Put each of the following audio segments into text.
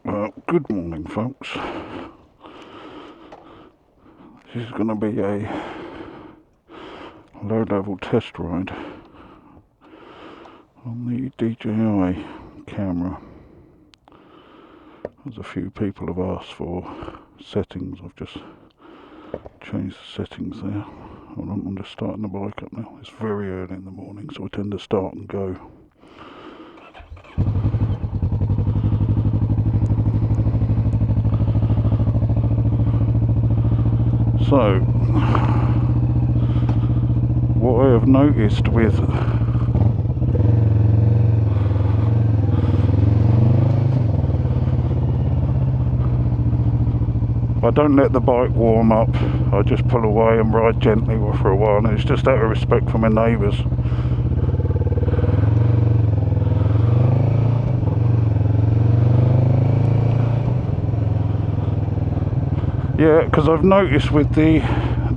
Good morning, folks. This is going to be a low-level test ride on the DJI camera. As a few people have asked for settings, I've just changed the settings there. Hold on, I'm just starting the bike up now. It's very early in the morning, so I tend to start and go. So, what I have noticed with I don't let the bike warm up, I just pull away and ride gently for a while, and it's just out of respect for my neighbours. Yeah, because I've noticed with the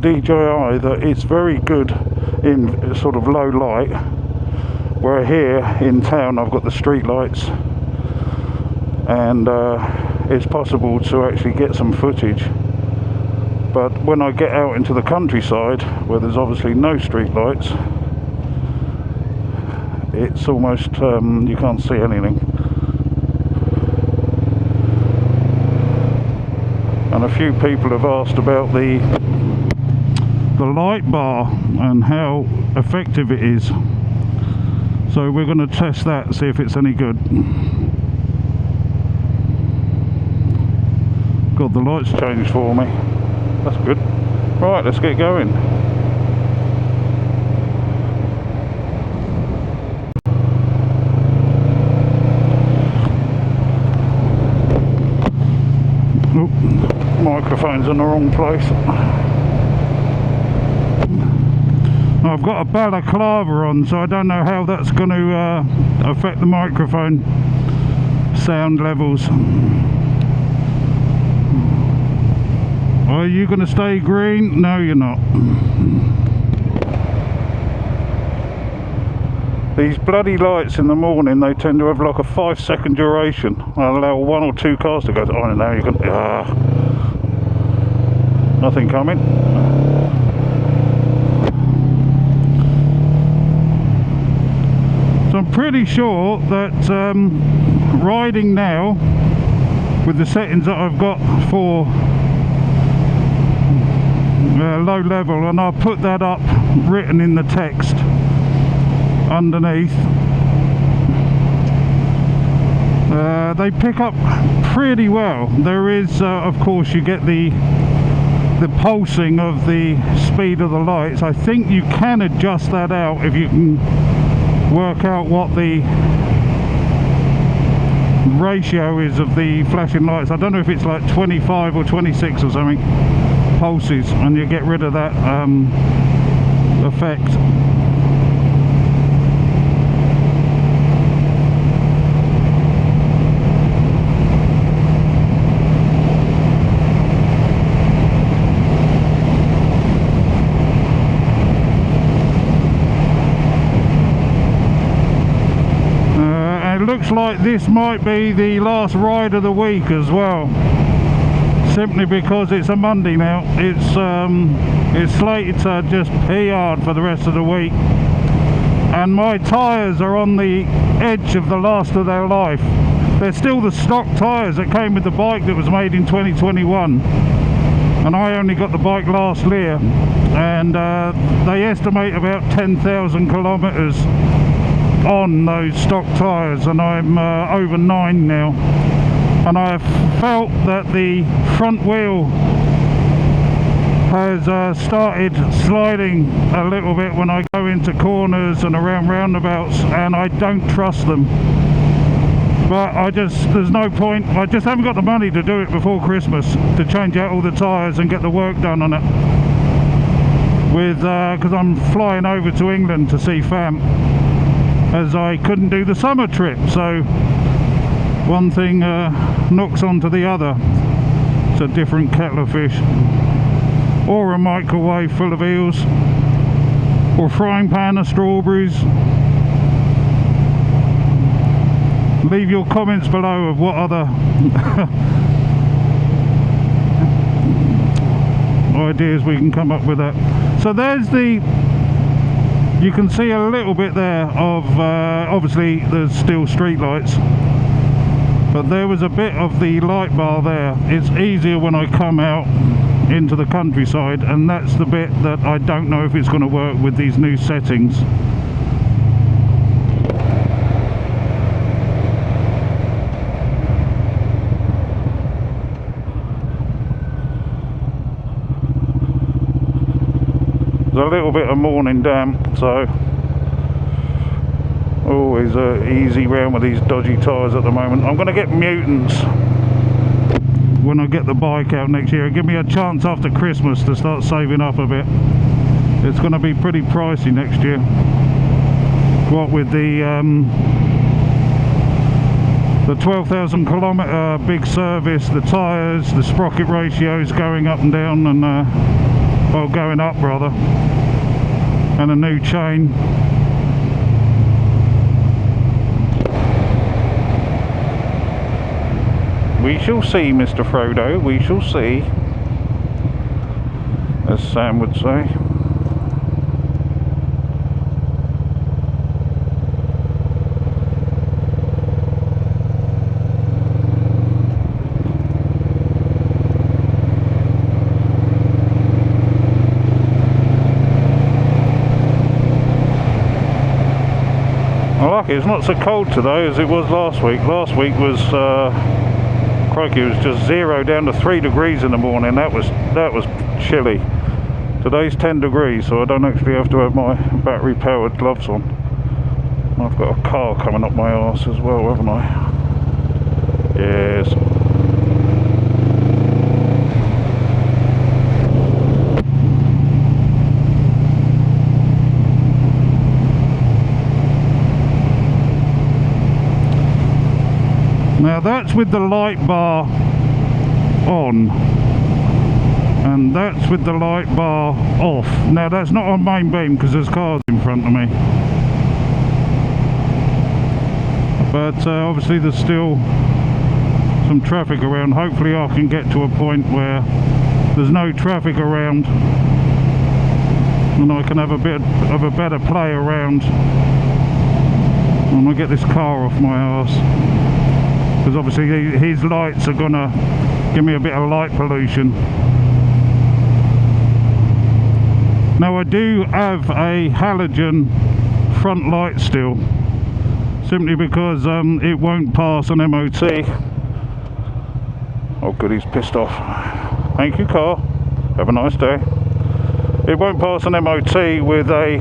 DJI that it's very good in sort of low light, where here in town I've got the street lights, and it's possible to actually get some footage. But when I get out into the countryside, where there's obviously no street lights, it's almost you can't see anything. And a few people have asked about the light bar and how effective it is. So we're going to test that and see if it's any good. God, the lights changed for me. That's good. Right, let's get going. Microphone's in the wrong place. I've got a balaclava on, so I don't know how that's going to affect the microphone sound levels. Are you going to stay green? No, you're not. These bloody lights in the morning, they tend to have like a 5-second duration. I'll allow 1 or 2 cars to go on, and now you can. Nothing coming. So I'm pretty sure that riding now with the settings that I've got for low level, and I'll put that up written in the text underneath, they pick up pretty well. There is of course you get the pulsing of the speed of the lights. I think you can adjust that out if you can work out what the ratio is of the flashing lights. I don't know if it's like 25 or 26 or something pulses, and you get rid of that effect. Looks like this might be the last ride of the week as well, simply because it's a Monday now. It's slated to just pee hard for the rest of the week, and my tyres are on the edge of the last of their life. They're still the stock tyres that came with the bike that was made in 2021, and I only got the bike last year, and they estimate about 10,000 kilometres on those stock tyres, and I'm over 9 now, and I have felt that the front wheel has started sliding a little bit when I go into corners and around roundabouts, and I don't trust them. But there's no point. I just haven't got the money to do it before Christmas, to change out all the tyres and get the work done on it, because I'm flying over to England to see fam, as I couldn't do the summer trip. So one thing knocks onto the other. It's a different kettle of fish. Or a microwave full of eels, or a frying pan of strawberries. leave your comments below of what other ideas we can come up with that. So there's the, you can see a little bit there of obviously there's still street lights, but there was a bit of the light bar there. It's easier when I come out into the countryside, and that's the bit that I don't know if it's going to work with these new settings. A little bit of morning damp, so always easy round with these dodgy tyres at the moment. I'm going to get mutants when I get the bike out next year. Give me a chance after Christmas to start saving up a bit. It's going to be pretty pricey next year, what with the 12,000 kilometre big service, the tyres, the sprocket ratios going up and down, and well, going up rather, and a new chain. We shall see, Mr. Frodo, we shall see, as Sam would say. It's not so cold today as it was last week. Last week was, crikey, it was just 0 down to 3 degrees in the morning. That was chilly. Today's 10 degrees, so I don't actually have to have my battery powered gloves on. I've got a car coming up my arse as well, haven't I? Yes. Now that's with the light bar on, and that's with the light bar off. Now that's not on main beam because there's cars in front of me, but obviously there's still some traffic around. Hopefully I can get to a point where there's no traffic around and I can have a bit of a better play around when I get this car off my arse. Because obviously his lights are gonna give me a bit of light pollution. Now I do have a halogen front light still, simply because it won't pass an MOT. Oh good, he's pissed off. Thank you, car, have a nice day. It won't pass an MOT with a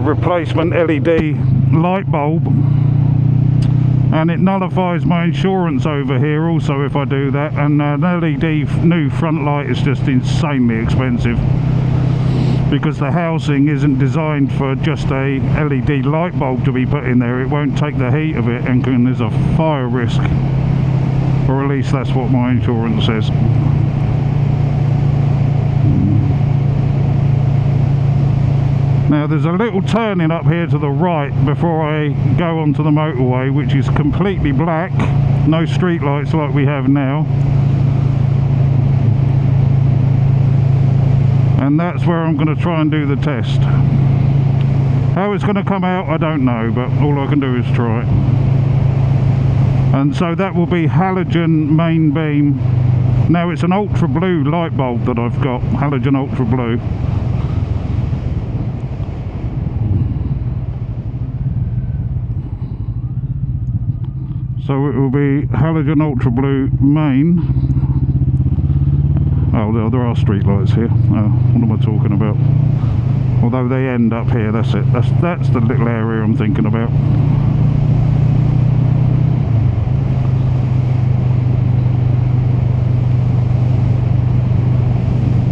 replacement LED light bulb, and it nullifies my insurance over here also if I do that. And an LED new front light is just insanely expensive because the housing isn't designed for just a LED light bulb to be put in there. It won't take the heat of it, and there's a fire risk, or at least that's what my insurance says. Now there's a little turning up here to the right before I go onto the motorway, which is completely black, no street lights like we have now, and that's where I'm going to try and do the test. How it's going to come out I don't know, but all I can do is try. And so that will be halogen main beam. Now it's an ultra blue light bulb that I've got, halogen ultra blue. So it will be halogen ultra blue main. Oh, there are street lights here. Oh, what am I talking about? Although they end up here, that's it. That's the little area I'm thinking about.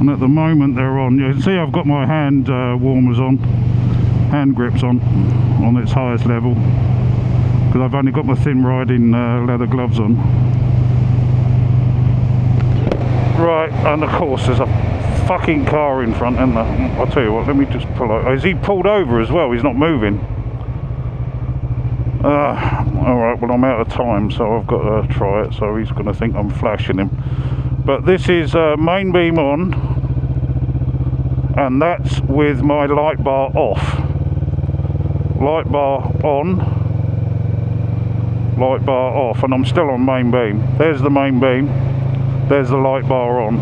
And at the moment they're on. You can see I've got my hand warmers on, hand grips on its highest level, because I've only got my thin riding leather gloves on. Right, and of course there's a fucking car in front, and I'll tell you what, let me just pull over. Is he pulled over as well? He's not moving. Alright, well, I'm out of time, so I've got to try it, so he's going to think I'm flashing him. But this is main beam on, and that's with my light bar off. Light bar on, light bar off, and I'm still on main beam. There's the main beam, there's the light bar on.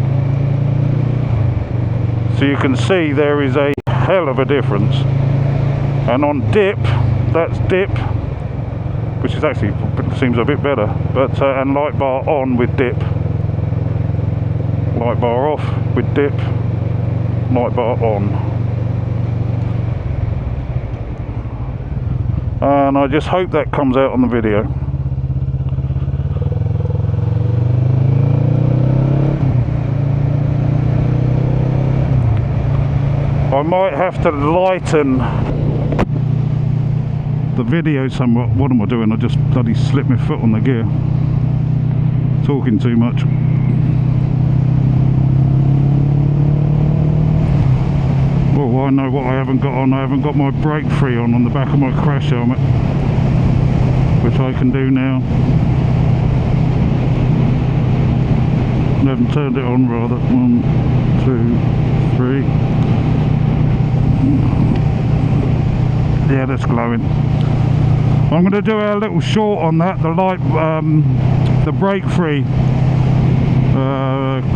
So you can see there is a hell of a difference. And on dip, that's dip, which is actually seems a bit better, but and light bar on with dip, light bar off with dip, light bar on. And I just hope that comes out on the video. I might have to lighten the video somewhat. What am I doing? I just bloody slipped my foot on the gear. Talking too much. Well, I know what I haven't got on. I haven't got my brake free on the back of my crash helmet, which I can do now. I haven't turned it on, rather. 1, 2, 3. Yeah, that's glowing. I'm going to do a little short on that, the light, the brake free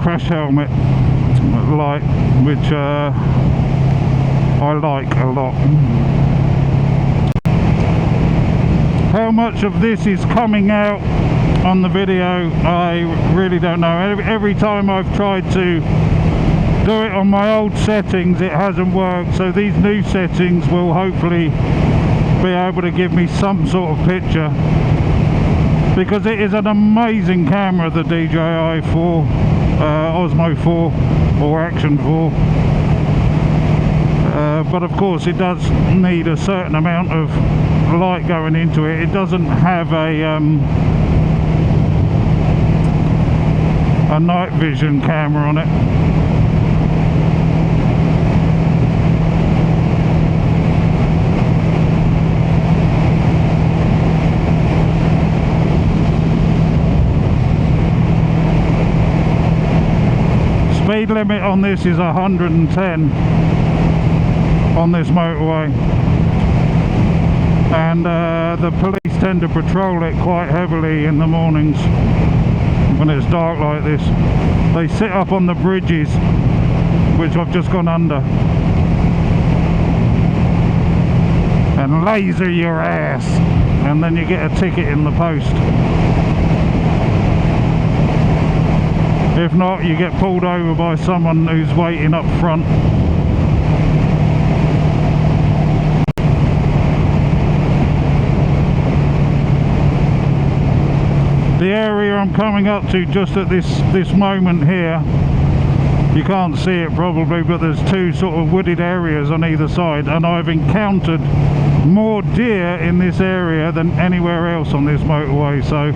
crash helmet light, which I like a lot. How much of this is coming out on the video, I really don't know. Every time I've tried to do it on my old settings, it hasn't worked, so these new settings will hopefully be able to give me some sort of picture, because it is an amazing camera, the DJI Osmo 4 or Action 4, but of course it does need a certain amount of light going into it. It doesn't have a night vision camera on it. Speed limit on this is 110 on this motorway, and the police tend to patrol it quite heavily in the mornings when it's dark like this. They sit up on the bridges, which I've just gone under, and laser your ass, and then you get a ticket in the post. If not, you get pulled over by someone who's waiting up front. The area I'm coming up to just at this moment here, you can't see it probably, but there's two sort of wooded areas on either side, and I've encountered more deer in this area than anywhere else on this motorway. So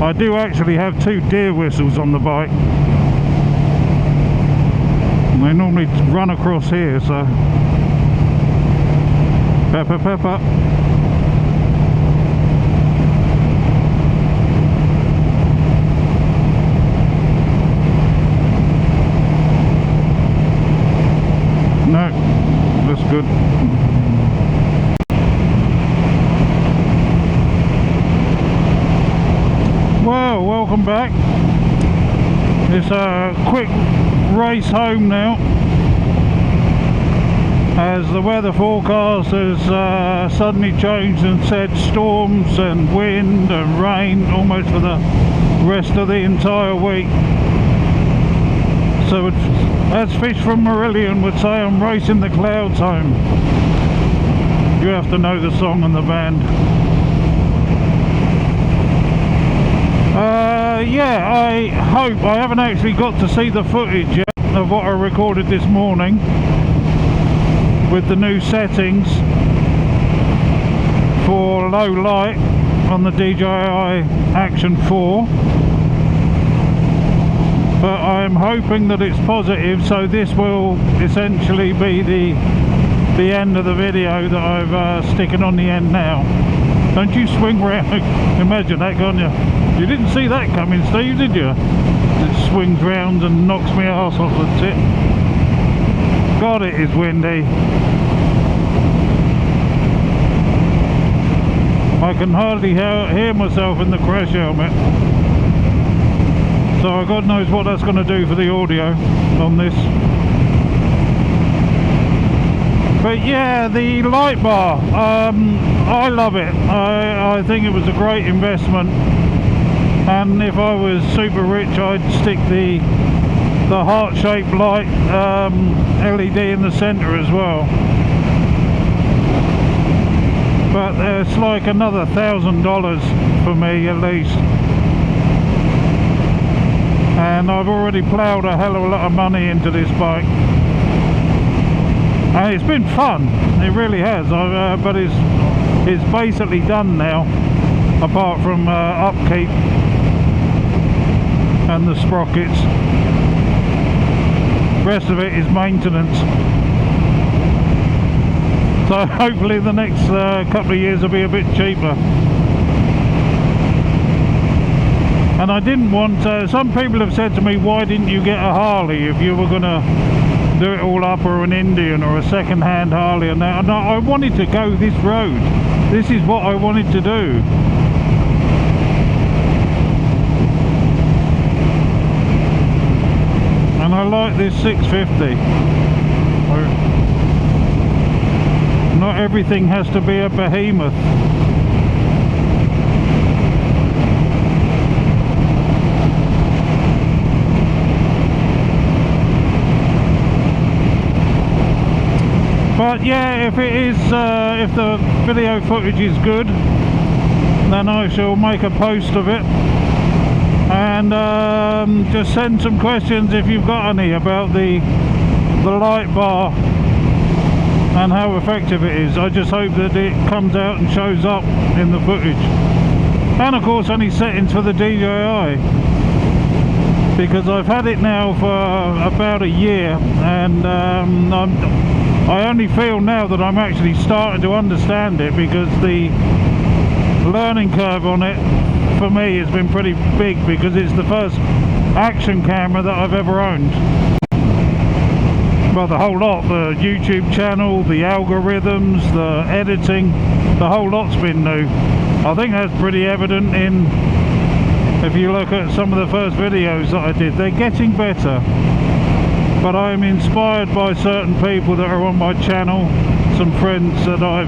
I do actually have 2 deer whistles on the bike. They normally run across here, so pepper pepper. No, that's good. Well, welcome back. It's a quick race home now, as the weather forecast has suddenly changed and said storms and wind and rain almost for the rest of the entire week. So as Fish from Marillion would say, I'm racing the clouds home. You have to know the song and the band. Yeah, I hope, I haven't actually got to see the footage yet of what I recorded this morning with the new settings for low light on the DJI Action 4, but I'm hoping that it's positive, so this will essentially be the end of the video that I've sticking on the end now. Don't you swing round. Imagine that, can't you? You didn't see that coming, Steve, did you? It swings round and knocks me arse off the tip. God, it is windy. I can hardly hear myself in the crash helmet. So God knows what that's going to do for the audio on this. But yeah, the light bar, I love it. I think it was a great investment, and if I was super rich, I'd stick the heart-shaped light LED in the center as well. But it's like another $1,000 for me at least, and I've already ploughed a hell of a lot of money into this bike. And it's been fun, it really has, but it's basically done now, apart from upkeep and the sprockets. The rest of it is maintenance. So hopefully the next couple of years will be a bit cheaper. And I didn't want, some people have said to me, why didn't you get a Harley if you were going to do it all up, or an Indian or a second-hand Harley? And that. And I wanted to go this road. This is what I wanted to do. And I like this 650. Not everything has to be a behemoth. But yeah, if it is, if the video footage is good, then I shall make a post of it, and just send some questions if you've got any about the light bar and how effective it is. I just hope that it comes out and shows up in the footage. And of course any settings for the DJI, because I've had it now for about a year, and I only feel now that I'm actually starting to understand it, because the learning curve on it for me has been pretty big, because it's the first action camera that I've ever owned. Well, the whole lot, the YouTube channel, the algorithms, the editing, the whole lot's been new. I think that's pretty evident in, if you look at some of the first videos that I did, they're getting better. But I'm inspired by certain people that are on my channel, some friends that I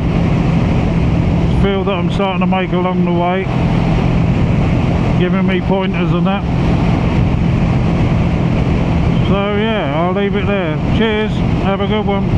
feel that I'm starting to make along the way, giving me pointers and that. So yeah, I'll leave it there. Cheers, have a good one.